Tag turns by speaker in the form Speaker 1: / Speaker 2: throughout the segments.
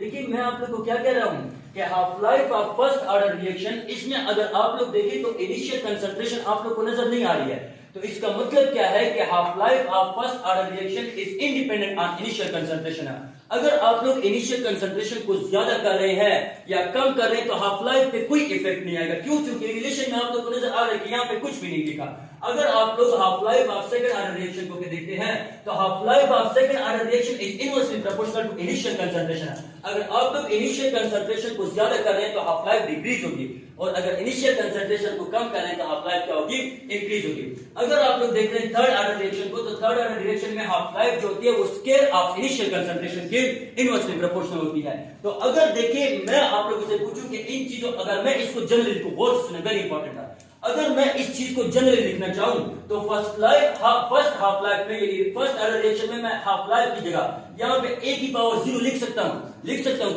Speaker 1: देखिए मैं आप लोग को क्या कह रहा हूं कि half life of first order reaction, इसमें अगर आप लोग देखें तो इनिशियल कंसंट्रेशन आप लोग को नजर नहीं आ रही है। तो इसका मतलब क्या है कि half life of first order reaction is independent on initial concentration. अगर आप लोग इनिशियल कंसंट्रेशन को ज्यादा कर रहे हैं या कम कर रहे हैं तो हाफ लाइफ पे कोई इफेक्ट नहीं आएगा। क्यों? क्योंकि रिलेशन में आप लोग को नजर आ रहा है कि यहाँ पे कुछ भी नहीं लिखा। अगर आप लोग half life of second order reaction को देखते हैं तो half life of second order reaction is inversely proportional to initial concentration. अगर आप लोग इनिशियल कंसंट्रेशन को ज्यादा कर रहे हैं तो हाफ लाइफ डिक्रीज होगी, और अगर इनिशियल कंसंट्रेशन को कम कर रहे हैं तो हाफ लाइफ क्या होगी? इंक्रीज होगी। अगर आप लोग देख रहे हैं थर्ड ऑर्डर रिएक्शन को, तो थर्ड ऑर्डर रिएक्शन में हाफ लाइफ जो होती है वो स्क्वायर ऑफ इनिशियल कंसंट्रेशन के इनवर्सली प्रोपोर्शनल होती है। तो अगर देखिए मैं आप लोगों से पूछूं कि इन चीजों, अगर मैं इसको जनरली लिखूं, बहुत सुने, वेरी इंपॉर्टेंट है, अगर मैं इस चीज को जनरली लिखना चाहूं तो फर्स्ट हाफ लाइफ में, यानी फर्स्ट ऑर्डर रिएक्शन में मैं हाफ लाइफ की जगह यहाँ पे a की पावर 0 लिख सकता हूं।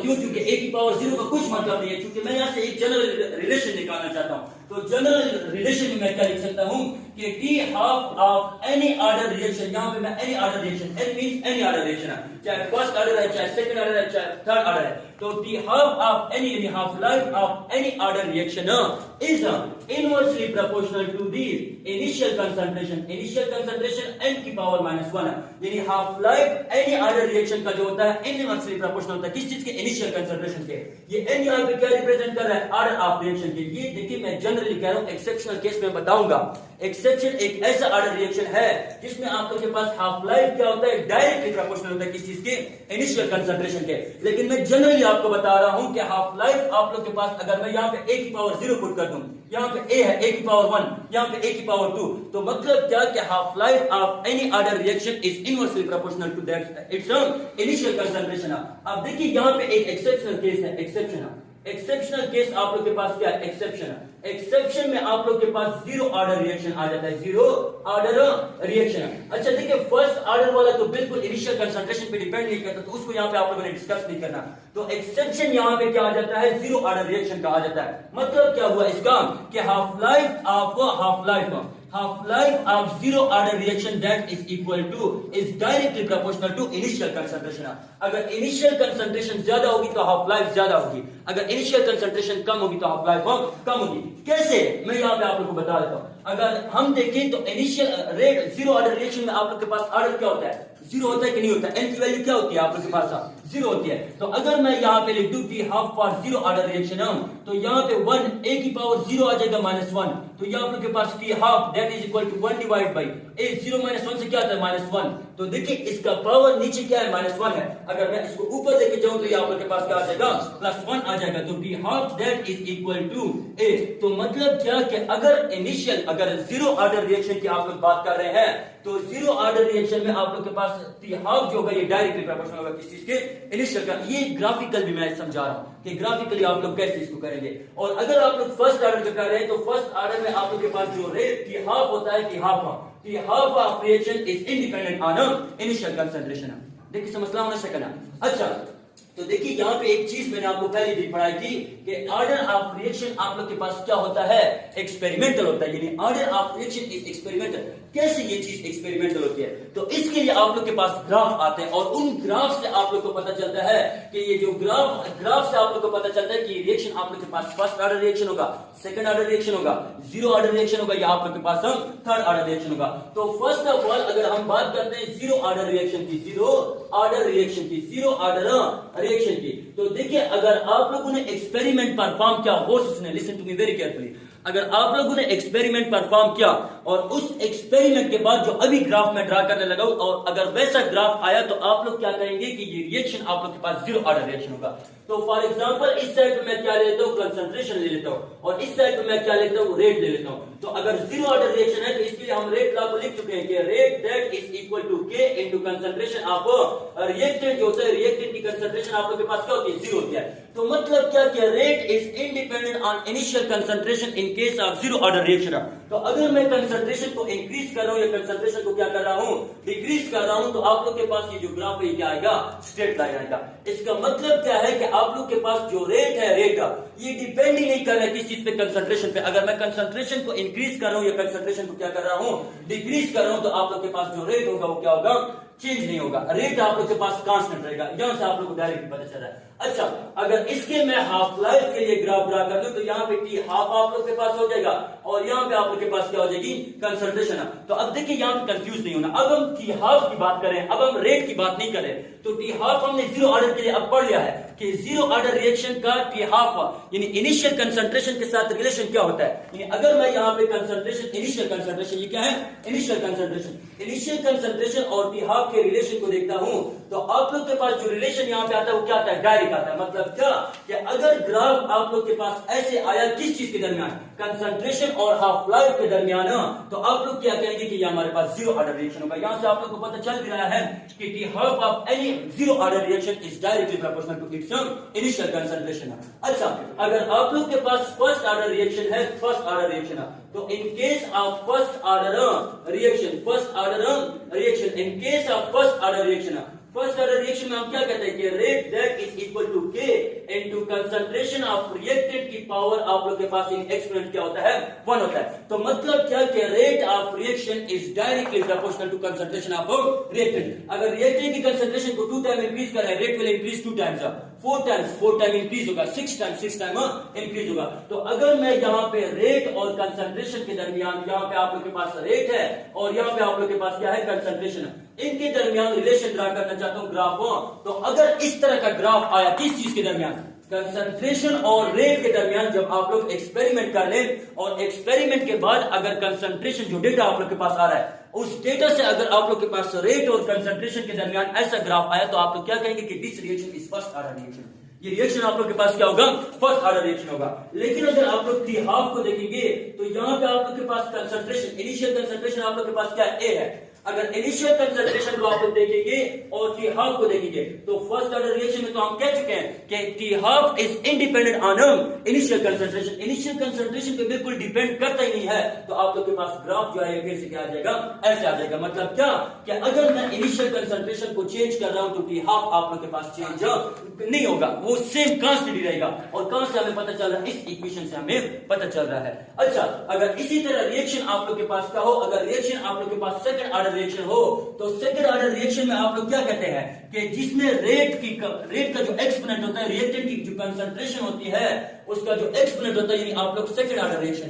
Speaker 1: क्यों? क्योंकि a की पावर 0 का कुछ मतलब नहीं है, क्योंकि मैं यहाँ से एक जनरल रिलेशन निकालना चाहता हूं। तो जनरल रिलेशन में मैं क्या लिख सकता हूं कि T half of any order reaction, यहाँ पे मैं any order reaction, n means any order reaction है, चाहे फर्स्ट ऑर्डर है, चाहे सेकंड ऑर्डर है, चाहे थर्ड ऑर्डर है। तो टी हाफ ऑफ एनी, यानी half life of any order reaction is inversely proportional to the initial concentration. Initial concentration n की पावर -1 है, यानी half life any order reaction का जो होता है इनवर्सली प्रोपोर्शनल होता है किस चीज के? इनिशियल कंसंट्रेशन के। ये n यहाँ पे क्या रिप्रेजेंट कर रहा है? ऑर्डर ऑफ रिएक्शन के। ये देखिए मैं जनरली कह रहा हूं, एक्सेप्शनल केस में बताऊंगा। एक्सेप्शन एक ऐसा ऑर्डर रिएक्शन है जिसमें आप लोग के पास हाफ लाइफ क्या होता है? डायरेक्टली प्रोपोर्शनल होता है किस चीज के? इनिशियल कंसंट्रेशन के। लेकिन मैं जनरली आपको बता रहा हूं कि हाफ लाइफ आप लोग के पास, अगर मैं यहाँ पे a की पावर 0 पुट कर दूं, यहाँ पे a है, a की पावर 1, यहाँ पे a की पावर 2, तो मतलब क्या कि half life of any order reaction is inversely proportional to that it's initial concentration. अब देखिए यहाँ पे एक एक्सेप्शनल केस है, एक्सेप्शनल केस आप लोग के पास क्या है? एक्सेप्शन में आप लोग के पास 0 ऑर्डर रिएक्शन आ जाता है, 0 ऑर्डर रिएक्शन। अच्छा देखिए फर्स्ट ऑर्डर वाला तो बिल्कुल इनिशियल कंसंट्रेशन पे डिपेंड नहीं करता, तो उसको यहाँ पे आप लोगों ने डिस्कस नहीं करना। तो एक्सेप्शन यहाँ पे क्या आ जाता है? 0 ऑर्डर रिएक्शन का आ जाता है। मतलब क्या हुआ इसका कि half life of 0 order reaction that is equal to is directly proportional to initial concentration. अगर इनिशियल कंसंट्रेशन ज्यादा होगी तो हाफ लाइफ ज्यादा होगी, अगर इनिशियल कंसंट्रेशन कम होगी तो हाफ लाइफ कम होगी। कैसे? मैं यहाँ पे आप लोग को बता देता हूं। अगर हम देखें तो इनिशियल रेट 0 ऑर्डर रिएक्शन में आप लोग के पास ऑर्डर क्या होता है? 0 होता है कि नहीं होता? n की वैल्यू क्या होती है आप लोग के पास? 0 होती है। तो अगर मैं यहाँ पे लिख दूं कि हाफ फॉर 0 ऑर्डर रिएक्शन, तो यहाँ पे 1 a की पावर 0 आ जाएगा -1, तो यहाँ आप लोग के पास t half that is equal to 1 divide by a। 0 -1 से क्या आता है? -1। तो देखिए इसका पावर नीचे क्या है? -1 है। अगर मैं इसको ऊपर लेके जाऊं तो ये आप लोग के पास क्या आ जाएगा? +1 आ जाएगा। तो t half that is equal to a। तो मतलब क्या कि अगर 0 ऑर्डर रिएक्शन की आप लोग बात कर रहे हैं तो 0 ऑर्डर रिएक्शन में आप लोग के पास t हाफ जो होगा ये डायरेक्टली प्रोपोर्शनल होगा किस चीज के? इनिशियल का। ये ग्राफिकल भी मैं समझा रहा हूं कि ग्राफिकली आप लोग कैसे इसको करेंगे। और अगर आप लोग फर्स्ट ऑर्डर का कर रहे हैं तो फर्स्ट ऑर्डर में आप लोग के पास जो रेट t हाफ होता है, t half of reaction is independent on initial concentration. देखिए समझना होना सकना। अच्छा तो देखिए यहाँ पे एक चीज मैंने आपको पहले भी पढ़ाई थी कि ऑर्डर ऑफ रिएक्शन आप लोग के पास क्या होता है? एक्सपेरिमेंटल होता है, यानी order of reaction is experimental. कैसे ये चीज एक्सपेरिमेंटल होती है? तो इसके लिए आप लोग के पास ग्राफ आते हैं, और उन ग्राफ से आप लोग को पता चलता है कि ये जो ग्राफ से आप लोग को पता चलता है कि रिएक्शन आप लोग के पास फर्स्ट ऑर्डर रिएक्शन होगा, सेकंड ऑर्डर रिएक्शन होगा, 0 ऑर्डर रिएक्शन होगा, या आप लोग के पास थर्ड ऑर्डर रिएक्शन होगा। तो फर्स्ट ऑफ ऑल अगर हम बात करते हैं 0 ऑर्डर रिएक्शन की, 0 ऑर्डर रिएक्शन की, तो देखिए अगर आप लोगों ने एक्सपेरिमेंट परफॉर्म किया, listen to me very carefully, अगर आप लोगों ने एक्सपेरिमेंट परफॉर्म किया और उस एक्सपेरिमेंट के बाद जो अभी ग्राफ में ड्रा करने लगा हूं, और अगर वैसा ग्राफ आया तो आप लोग क्या करेंगे कि ये रिएक्शन आप लोग के पास 0 ऑर्डर रिएक्शन होगा। तो फॉर एग्जांपल इस साइड पे मैं क्या ले लेता हूं? कंसंट्रेशन ले लेता हूं, और इस साइड पे मैं क्या लेता हूं? रेट ले लेता हूं। तो अगर 0 ऑर्डर रिएक्शन है तो इसके लिए हम रेट लॉ को लिख चुके हैं कि rate that is equal to k into concentration of reactant. जो होता है रिएक्टेंट की कंसंट्रेशन आप लोग के पास क्या होती है? 0 होती है। तो मतलब क्या कि rate is independent on initial concentration in case of 0 order reaction. तो अगर मैं कंसंट्रेशन को इंक्रीज कर रहा हूं या कंसंट्रेशन को क्या कर रहा हूं? डिक्रीज कर रहा हूं, तो आप लोग के पास ये जो ग्राफ है क्या आएगा? स्ट्रेट लाइन आएगा। इसका मतलब क्या है कि आप लोग के पास जो रेट है, ये डिपेंड ही नहीं कर रहा है किस चीज पे? कंसंट्रेशन पे। अगर मैं कंसंट्रेशन को इंक्रीज कर रहा हूं या कंसंट्रेशन को क्या कर रहा हूं? डिक्रीज कर रहा हूं, तो आप लोग के पास जो रेट होगा वो क्या होगा? चेंज नहीं होगा, रेट आप लोग के पास कांस्टेंट रहेगा। यहां से आप लोग को डायरेक्टली पता चल रहा है। अच्छा, अगर इसके मैं हाफ लाइफ के लिए ग्राफ ड्रा कर दूं तो यहाँ पे टी हाफ आप लोग के पास हो जाएगा और यहाँ पे आप लोग के पास क्या हो जाएगी, कंसंट्रेशन। तो अब देखिए यहाँ पे कंफ्यूज नहीं होना। अब हम टी हाफ की बात करें, अब हम रेट की बात नहीं करें। तो टी हाफ हमने जीरो ऑर्डर के लिए अब पढ़ लिया है कि जीरो ऑर्डर रिएक्शन का टी हाफ यानी इनिशियल कंसंट्रेशन के साथ रिलेशन क्या होता है। यानी अगर मैं यहाँ पे कंसंट्रेशन, इनिशियल कंसंट्रेशन, ये क्या है, इनिशियल कंसंट्रेशन और टी हाफ के रिलेशन को देखता हूं तो आप लोग के पास जो रिलेशन यहाँ पे आता है वो क्या आता है, डायरेक्ट आता है। मतलब क्या कि अगर ग्राफ आप लोग के पास ऐसे आया किस चीज के दरमियान, कंसंट्रेशन और हाफ लाइफ के दरमियान, तो आप लोग क्या कहेंगे कि ये हमारे पास जीरो ऑर्डर रिएक्शन होगा। यहां से आप लोग को पता चल भी रहा है कि T half of any zero order reaction is directly proportional to it's initial concentration. अच्छा, अगर आप लोग के पास फर्स्ट ऑर्डर रिएक्शन है, फर्स्ट ऑर्डर रिएक्शन, तो in case of first order reaction, in case of first order reaction में हम क्या कहते हैं कि rate that is equal to k into concentration of reactant की पावर आप लोग के पास इन एक्सपोनेंट क्या होता है, 1 होता है। तो मतलब क्या कि rate of reaction is directly proportional to concentration of reactant. अगर रिएक्टेंट की कंसंट्रेशन को 2 टाइम इंक्रीज कर रहा है, rate will increase 2 times, 4 time increase होगा, 6 टाइम इंक्रीज होगा। तो अगर मैं यहाँ पे रेट और कंसंट्रेशन के दरमियान, यहाँ पे आप लोग के पास रेट है और यहाँ पे आप लोग के पास क्या है, कंसंट्रेशन, इनके दरमियान रिलेशन ड्रा करना चाहता हूं ग्राफ हो, तो अगर इस तरह का ग्राफ आया किस चीज के दरमियान, कंसंट्रेशन और रेट के दरमियान, जब आप लोग एक्सपेरिमेंट कर ले और एक्सपेरिमेंट के बाद अगर कंसंट्रेशन जो डेटा आप लोग के पास आ रहा है उस डेटा से अगर आप लोग के पास रेट और कंसंट्रेशन के दरमियान ऐसा ग्राफ आया तो आप लोग क्या कहेंगे कि this reaction is first order reaction. ये रिएक्शन आप लोग के पास क्या होगा, फर्स्ट ऑर्डर रिएक्शन होगा। लेकिन अगर आप लोग टी हाफ को देखेंगे तो यहाँ पे आप लोग के पास कंसंट्रेशन, इनिशियल कंसंट्रेशन आप लोग के पास क्या ए है। अगर इनिशियल कंसंट्रेशन को आप लोग देखेंगे और टी हाफ को देखेंगे तो फर्स्ट ऑर्डर रिएक्शन में तो हम कह चुके हैं कि T half is independent on initial concentration, initial concentration पे बिल्कुल डिपेंड करता ही नहीं है। तो आप लोग के पास ग्राफ जो है फिर से क्या आ जाएगा, ऐसे आ जाएगा। मतलब क्या कि अगर मैं इनिशियल कंसंट्रेशन को चेंज कर रहा हूं तो टी हाफ आप लोग के पास चेंज नहीं होगा, वो सेम कांस्टेंट ही रहेगा। और कहां से हमें पता चल रहा है, इस इक्वेशन से हमें पता चल रहा है। अच्छा, अगर इसी तरह रिएक्शन आप लोग के पास क्या हो, अगर रिएक्शन आप लोग के पास सेकंड ऑर्डर रिएक्शन हो तो सेकंड ऑर्डर रिएक्शन में आप लोग क्या कहते हैं कि जिसमें रेट का जो एक्सपोनेंट होता है, रिएक्टेंट की जो कंसंट्रेशन होती है उसका जो एक्सपोनेंट होता है, यानी आप लोग सेकंड ऑर्डर रिएक्शन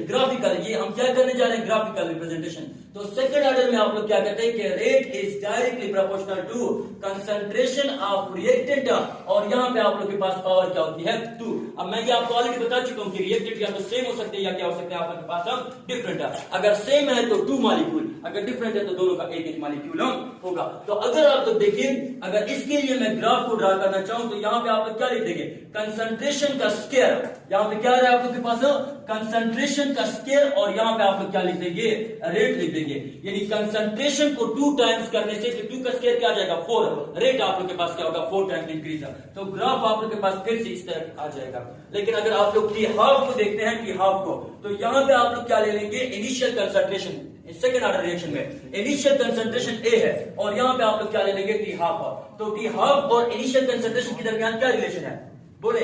Speaker 1: ग्राफिकल, ये हम क्या करने जा रहे हैं, ग्राफिकल रिप्रेजेंटेशन। तो सेकंड ऑर्डर में आप लोग क्या कहते हैं कि rate is directly proportional to concentration of reactant और यहाँ पे आप लोग के पास पावर क्या होती है, 2। अब मैं ये आपको ऑलरेडी बता चुका हूँ कि रिएक्टेंट या तो सेम हो सकते हैं या क्या हो सकते हैं, आप लोग के पास डिफरेंट है। अगर सेम है तो 2 मॉलिक्यूल, अगर डिफरेंट है तो दोनों का एक मॉलिक्यूल होगा। तो अगर आप लोग देखिए, अगर इसके लिए मैं ग्राफ को ड्रा करना चाहूं तो यहाँ पे आप लोग क्या लिख देंगे, कंसंट्रेशन का स्क्वायर, यहाँ पे क्या है आप लोग के पास, कंसंट्रेशन का स्क्वायर, और यहाँ पे आप लोग क्या लिख देंगे, रेट लिख देंगे। यानी कंसंट्रेशन को 2 टाइम्स करने से 2 का स्क्वायर क्या आ जाएगा, 4, रेट आप लोग के पास क्या होगा, 4 टाइम्स इंक्रीज। तो ग्राफ आप लोग के पास फिर से इस तरह आ जाएगा। लेकिन अगर आप लोग टी हाफ को देखते हैं, टी हाफ को, तो यहाँ पे आप लोग क्या ले लेंगे, initial concentration, second order reaction में इनिशियल कंसंट्रेशन ए है और यहाँ पे आप लोग क्या ले लेंगे, टी हाफ। तो टी हाफ और इनिशियल कंसंट्रेशन के दरमियान क्या रिलेशन है, बोले,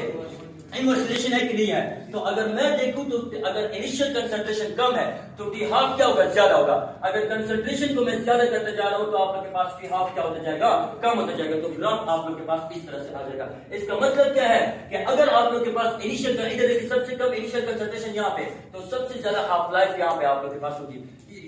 Speaker 1: इनवर्स रिलेशन है कि नहीं है। तो अगर मैं देखूं तो अगर इनिशियल कंसंट्रेशन कम है तो टी हाफ क्या होगा, ज्यादा होगा। अगर कंसंट्रेशन को मैं ज्यादा करते जा रहा हूं तो आप लोग के पास टी हाफ क्या होता जाएगा, कम होता जाएगा। तो ग्राफ आप लोग के पास इस तरह से आ जाएगा। इसका मतलब क्या है कि अगर आप लोग के पास इनिशियल, इधर देखिए सबसे कम इनिशियल कंसंट्रेशन यहाँ पे, तो सबसे ज्यादा हाफ लाइफ यहाँ पे आप लोग के पास होगी,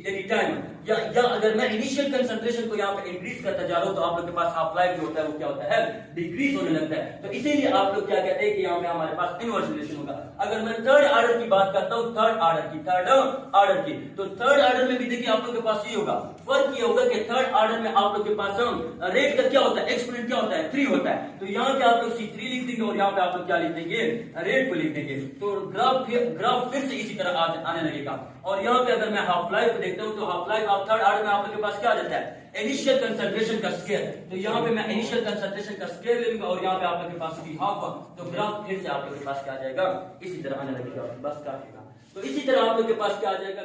Speaker 1: यानी टाइम। या अगर मैं इनिशियल कंसंट्रेशन को यहाँ पे इंक्रीज करता जा रहा हूं तो आप लोग के पास हाफ लाइफ जो होता है वो क्या होता है, डिक्रीज होने लगता है। तो इसीलिए आप लोग क्या कहते हैं कि यहाँ पे हमारे पास इनवर्स रिलेशन होगा। अगर मैं थर्ड ऑर्डर की बात करता हूँ, थर्ड ऑर्डर की, तो थर्ड ऑर्डर में भी देखिए आप लोग के पास ये होगा, फर्क ये होगा कि थर्ड ऑर्डर में आप लोग के पास रेट का क्या होता है, एक्सपोनेंट क्या होता है, 3 होता है। तो यहाँ पे आप लोग C3 लिख देंगे और यहाँ पे आप लोग क्या लिख देंगे, रेट को लिख देंगे। तो ग्राफ फिर से इसी तरह आने लगेगा। और यहाँ पे अगर मैं हाफ लाइफ देखता हूँ तो हाफ लाइफ आप थर्ड ऑर्डर में आप लोग के पास क्या देता है, इनिशियल कंसंट्रेशन का स्क्वायर। तो यहाँ पे मैं इनिशियल कंसंट्रेशन का स्क्वायर ले लूंगा और यहाँ पे आप लोग के पास भी हाफ, तो ग्राफ फिर से आप लोग के पास क्या आ जाएगा, इसी तरह आने लगेगा, बस काटेगा। तो इसी तरह आप लोग के पास क्या आ जाएगा।